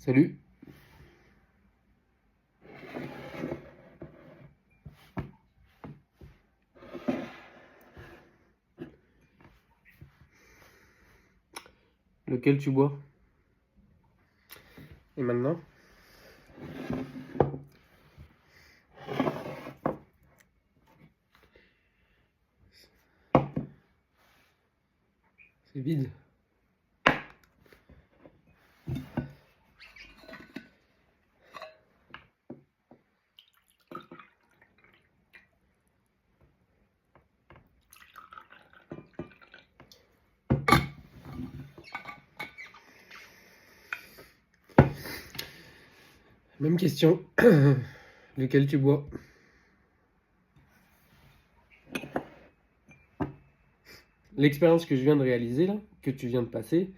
Salut. Lequel tu bois? Et maintenant? C'est vide. Même question. Lequel tu bois? L'expérience que je viens de réaliser, là, que tu viens de passer,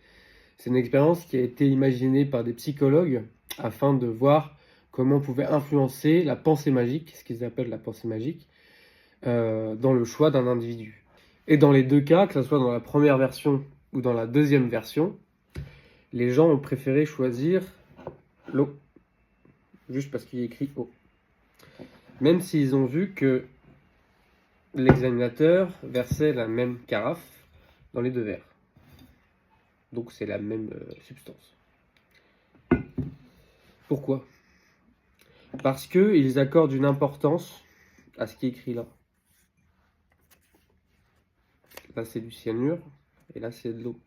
c'est une expérience qui a été imaginée par des psychologues afin de voir comment on pouvait influencer la pensée magique, ce qu'ils appellent la pensée magique, dans le choix d'un individu. Et dans les deux cas, que ce soit dans la première version ou dans la deuxième version, les gens ont préféré choisir l'eau, juste parce qu'il y a écrit eau. Même s'ils ont vu que l'examinateur versait la même carafe dans les deux verres. Donc c'est la même substance. Pourquoi? Parce qu'ils accordent une importance à ce qui est écrit là. Là c'est du cyanure et là c'est de l'eau.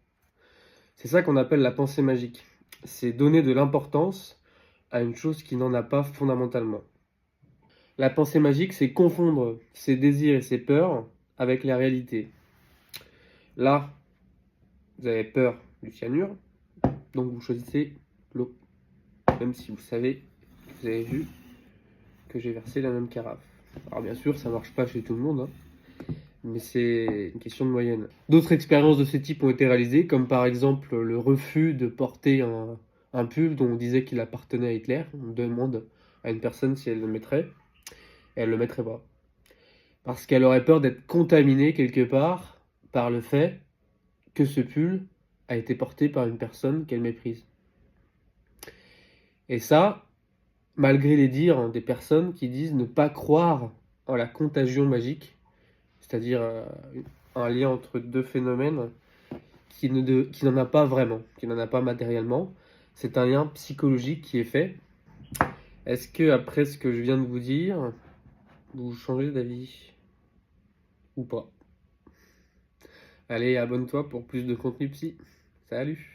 C'est ça qu'on appelle la pensée magique. C'est donner de l'importance à une chose qui n'en a pas fondamentalement. La pensée magique, c'est confondre ses désirs et ses peurs avec la réalité. Là, vous avez peur du cyanure, donc vous choisissez l'eau. Même si vous savez, vous avez vu que j'ai versé la même carafe. Alors bien sûr, ça marche pas chez tout le monde, hein, mais c'est une question de moyenne. D'autres expériences de ce type ont été réalisées, comme par exemple le refus de porter un pull dont on disait qu'il appartenait à Hitler. On demande à une personne si elle le mettrait, et elle le mettrait pas. Parce qu'elle aurait peur d'être contaminée quelque part par le fait que ce pull a été porté par une personne qu'elle méprise. Et ça, malgré les dires des personnes qui disent ne pas croire en la contagion magique, c'est-à-dire un lien entre deux phénomènes qui n'en a pas vraiment, qui n'en a pas matériellement. C'est un lien psychologique qui est fait. Est-ce que après ce que je viens de vous dire, vous changez d'avis ou pas? Allez, abonne-toi pour plus de contenu psy. Salut!